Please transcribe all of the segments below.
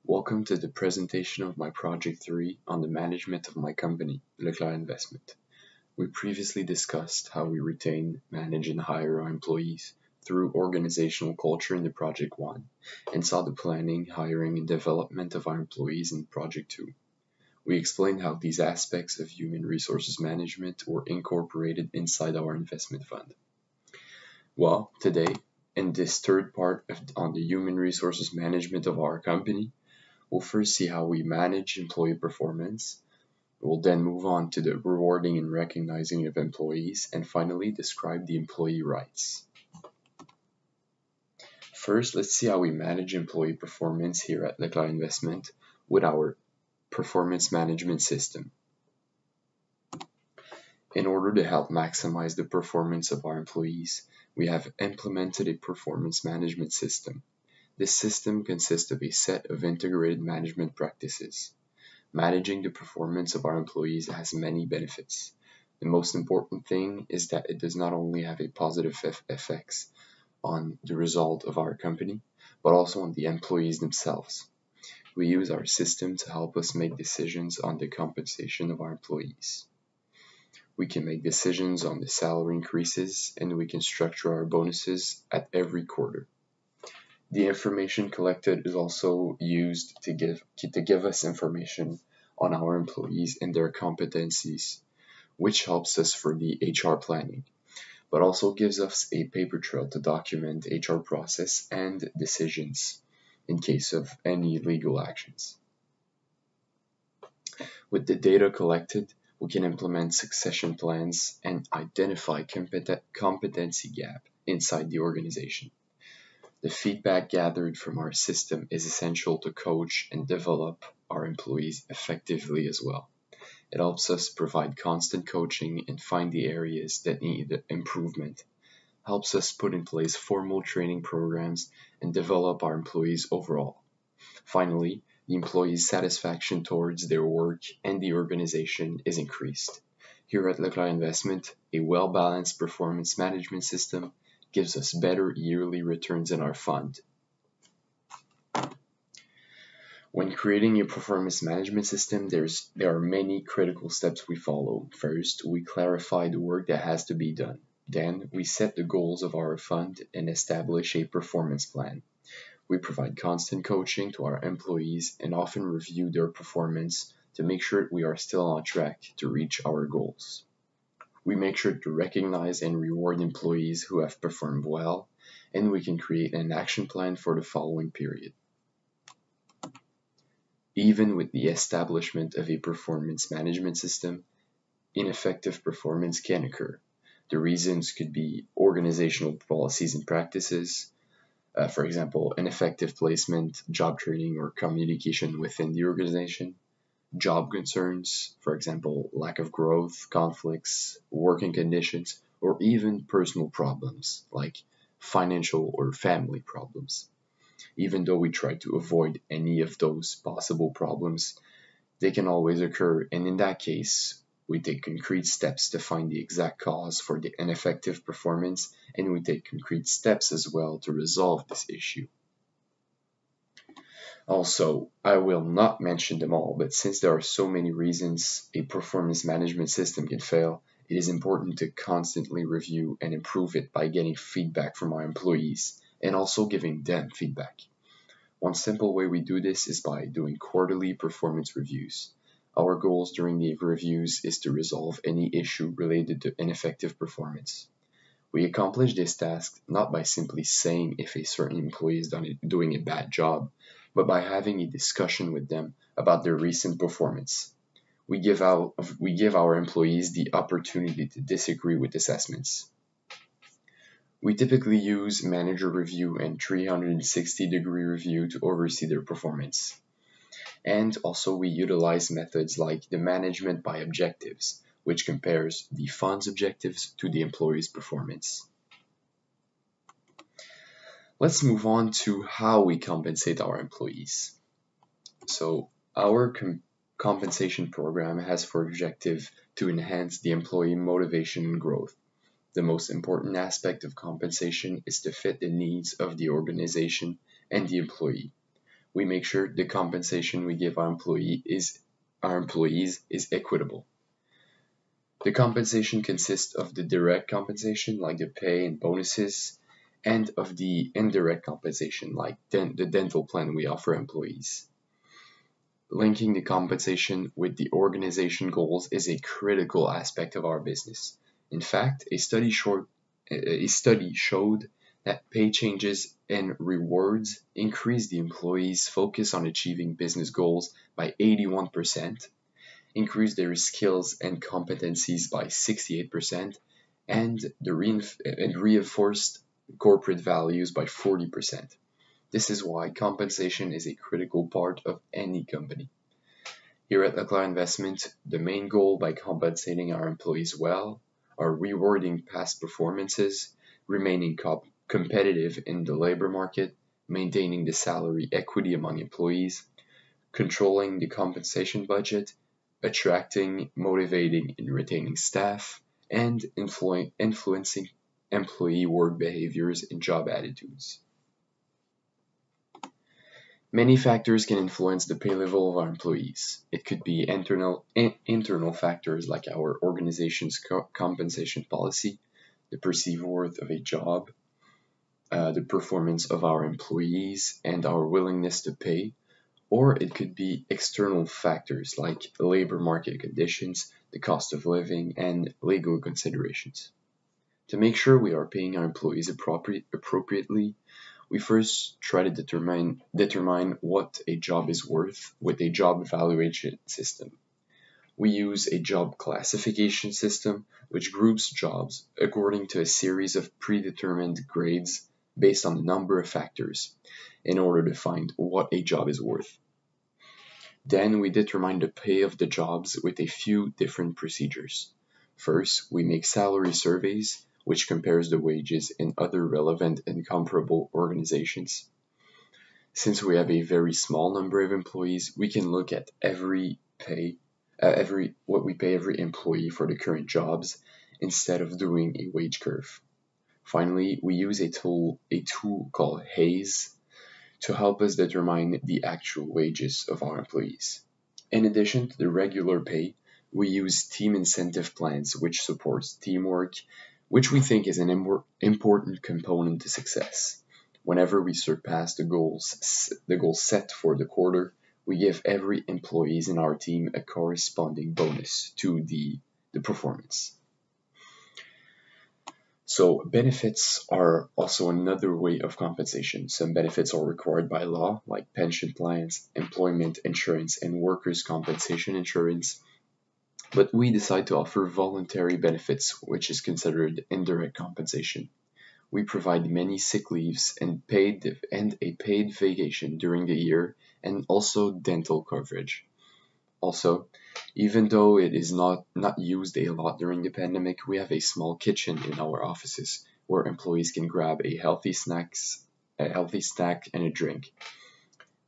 Welcome to the presentation of my Project 3 on the management of my company, Leclerc Investment. We previously discussed how we retain, manage, and hire our employees through organizational culture in the Project 1, and saw the planning, hiring, and development of our employees in Project 2. We explained how these aspects of human resources management were incorporated inside our investment fund. Well, today, in this third part on the human resources management of our company, we'll first see how we manage employee performance. We'll then move on to the rewarding and recognizing of employees, and finally describe the employee rights. First, let's see how we manage employee performance here at Leclerc Investment with our performance management system. In order to help maximize the performance of our employees, we have implemented a performance management system. This system consists of a set of integrated management practices. Managing the performance of our employees has many benefits. The most important thing is that it does not only have a positive effects on the result of our company, but also on the employees themselves. We use our system to help us make decisions on the compensation of our employees. We can make decisions on the salary increases, and we can structure our bonuses at every quarter. The information collected is also used to give us information on our employees and their competencies, which helps us for the HR planning, but also gives us a paper trail to document HR process and decisions in case of any legal actions. With the data collected, we can implement succession plans and identify competency gap inside the organization. The feedback gathered from our system is essential to coach and develop our employees effectively as well. It helps us provide constant coaching and find the areas that need improvement, helps us put in place formal training programs and develop our employees overall. Finally, the employees' satisfaction towards their work and the organization is increased. Here at Leclerc Investment, a well-balanced performance management system gives us better yearly returns in our fund. When creating a performance management system, there are many critical steps we follow. First, we clarify the work that has to be done. Then, we set the goals of our fund and establish a performance plan. We provide constant coaching to our employees and often review their performance to make sure we are still on track to reach our goals. We make sure to recognize and reward employees who have performed well, and we can create an action plan for the following period. Even with the establishment of a performance management system, ineffective performance can occur. The reasons could be organizational policies and practices, for example, ineffective placement, job training, or communication within the organization. Job concerns, for example, lack of growth, conflicts, working conditions, or even personal problems like financial or family problems. Even though we try to avoid any of those possible problems, they can always occur, and in that case, we take concrete steps to find the exact cause for the ineffective performance, and we take concrete steps as well to resolve this issue. Also, I will not mention them all, but since there are so many reasons a performance management system can fail, it is important to constantly review and improve it by getting feedback from our employees and also giving them feedback. One simple way we do this is by doing quarterly performance reviews. Our goals during the reviews is to resolve any issue related to ineffective performance. We accomplish this task not by simply saying if a certain employee is doing a bad job, but by having a discussion with them about their recent performance. We give our employees the opportunity to disagree with assessments. We typically use manager review and 360-degree review to oversee their performance. And also we utilize methods like the management by objectives, which compares the fund's objectives to the employee's performance. Let's move on to how we compensate our employees. So our compensation program has for objective to enhance the employee motivation and growth. The most important aspect of compensation is to fit the needs of the organization and the employee. we make sure the compensation we give our employees is equitable. The compensation consists of the direct compensation, like the pay and bonuses, and of the indirect compensation, like the dental plan we offer employees. Linking the compensation with the organization goals is a critical aspect of our business. In fact, a study showed that pay changes and rewards increase the employees' focus on achieving business goals by 81%, increase their skills and competencies by 68%, and reinforced corporate values by 40%. This is why compensation is a critical part of any company. Here at Leclerc Investment, the main goal by compensating our employees well are rewarding past performances, remaining competitive in the labor market, maintaining the salary equity among employees, controlling the compensation budget, attracting, motivating, and retaining staff, and influencing employee work behaviors and job attitudes. Many factors can influence the pay level of our employees. It could be internal factors like our organization's compensation policy, the perceived worth of a job, the performance of our employees, and our willingness to pay. Or it could be external factors like labor market conditions, the cost of living, and legal considerations. To make sure we are paying our employees appropriately, we first try to determine what a job is worth with a job evaluation system. We use a job classification system which groups jobs according to a series of predetermined grades based on a number of factors in order to find what a job is worth. Then we determine the pay of the jobs with a few different procedures. First, we make salary surveys, which compares the wages in other relevant and comparable organizations. Since we have a very small number of employees, we can look at what we pay every employee for the current jobs instead of doing a wage curve. Finally, we use a tool called Hays to help us determine the actual wages of our employees. In addition to the regular pay, we use team incentive plans, which supports teamwork, which we think is an important component to success. Whenever we surpass the goals set for the quarter, we give every employee in our team a corresponding bonus to the performance. So benefits are also another way of compensation. Some benefits are required by law, like pension plans, employment insurance, and workers' compensation insurance. But we decide to offer voluntary benefits, which is considered indirect compensation. We provide many sick leaves and a paid vacation during the year, and also dental coverage. Also, even though it is not used a lot during the pandemic, we have a small kitchen in our offices where employees can grab a healthy snack and a drink.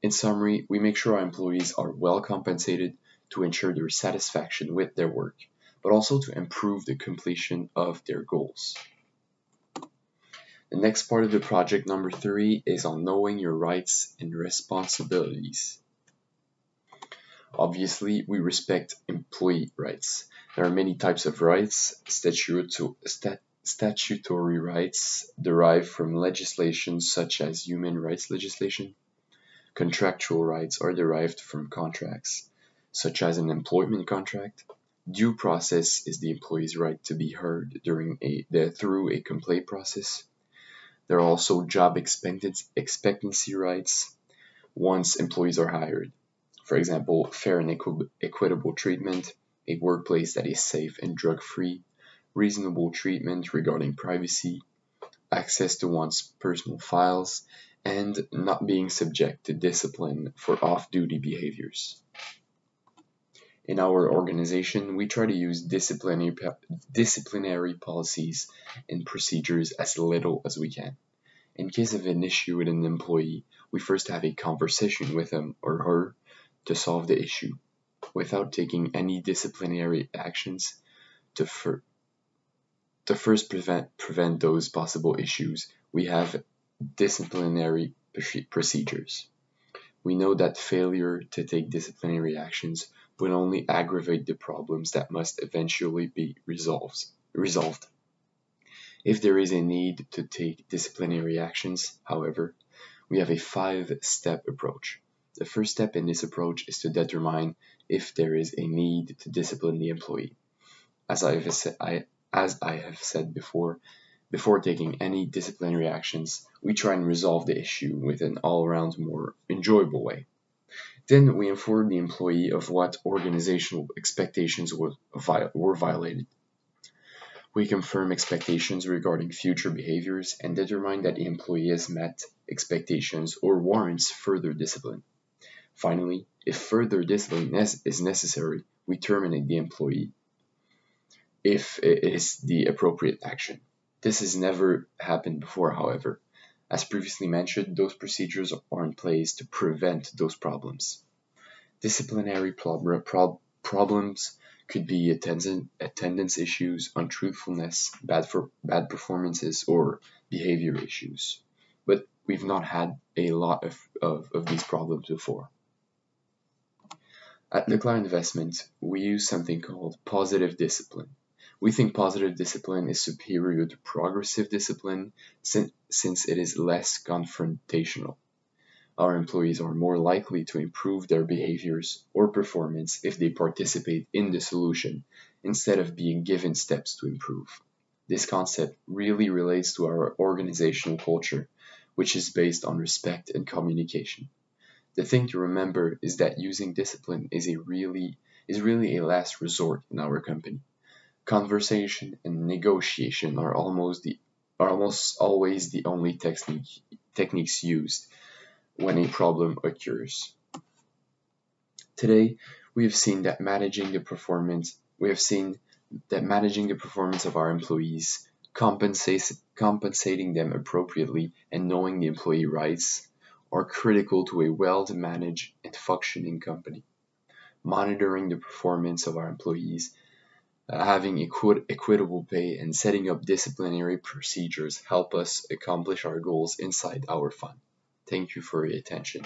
In summary, we make sure our employees are well compensated to ensure their satisfaction with their work, but also to improve the completion of their goals. The next part of the project number 3 is on knowing your rights and responsibilities. Obviously, we respect employee rights. There are many types of rights. Statutory rights derived from legislation such as human rights legislation. Contractual rights are derived from contracts, such as an employment contract. Due process is the employee's right to be heard through a complaint process. There are also job expectancy rights once employees are hired. For example, fair and equitable treatment, a workplace that is safe and drug-free, reasonable treatment regarding privacy, access to one's personal files, and not being subject to discipline for off-duty behaviors. In our organization, we try to use disciplinary policies and procedures as little as we can. In case of an issue with an employee, we first have a conversation with him or her to solve the issue, without taking any disciplinary actions to first prevent those possible issues. We have disciplinary procedures. We know that failure to take disciplinary actions will only aggravate the problems that must eventually be resolved. If there is a need to take disciplinary actions, however, we have a 5-step approach. The first step in this approach is to determine if there is a need to discipline the employee. As I have said before taking any disciplinary actions, we try and resolve the issue with an all-around more enjoyable way. Then we inform the employee of what organizational expectations were violated. We confirm expectations regarding future behaviors and determine that the employee has met expectations or warrants further discipline. Finally, if further discipline is necessary, we terminate the employee if it is the appropriate action. This has never happened before, however. As previously mentioned, those procedures are in place to prevent those problems. Disciplinary problems could be attendance issues, untruthfulness, bad performances, or behavior issues. But we've not had a lot of these problems before. At Leclerc Investment, we use something called positive discipline. We think positive discipline is superior to progressive discipline since it is less confrontational. Our employees are more likely to improve their behaviors or performance if they participate in the solution instead of being given steps to improve. This concept really relates to our organizational culture, which is based on respect and communication. The thing to remember is that using discipline is really a last resort in our company. Conversation and negotiation are almost always the only techniques used when a problem occurs. Today, we have seen that managing the performance of our employees, compensating them appropriately, and knowing the employee rights are critical to a well-managed and functioning company. Monitoring the performance of our employees, having equitable pay, and setting up disciplinary procedures help us accomplish our goals inside our fund. Thank you for your attention.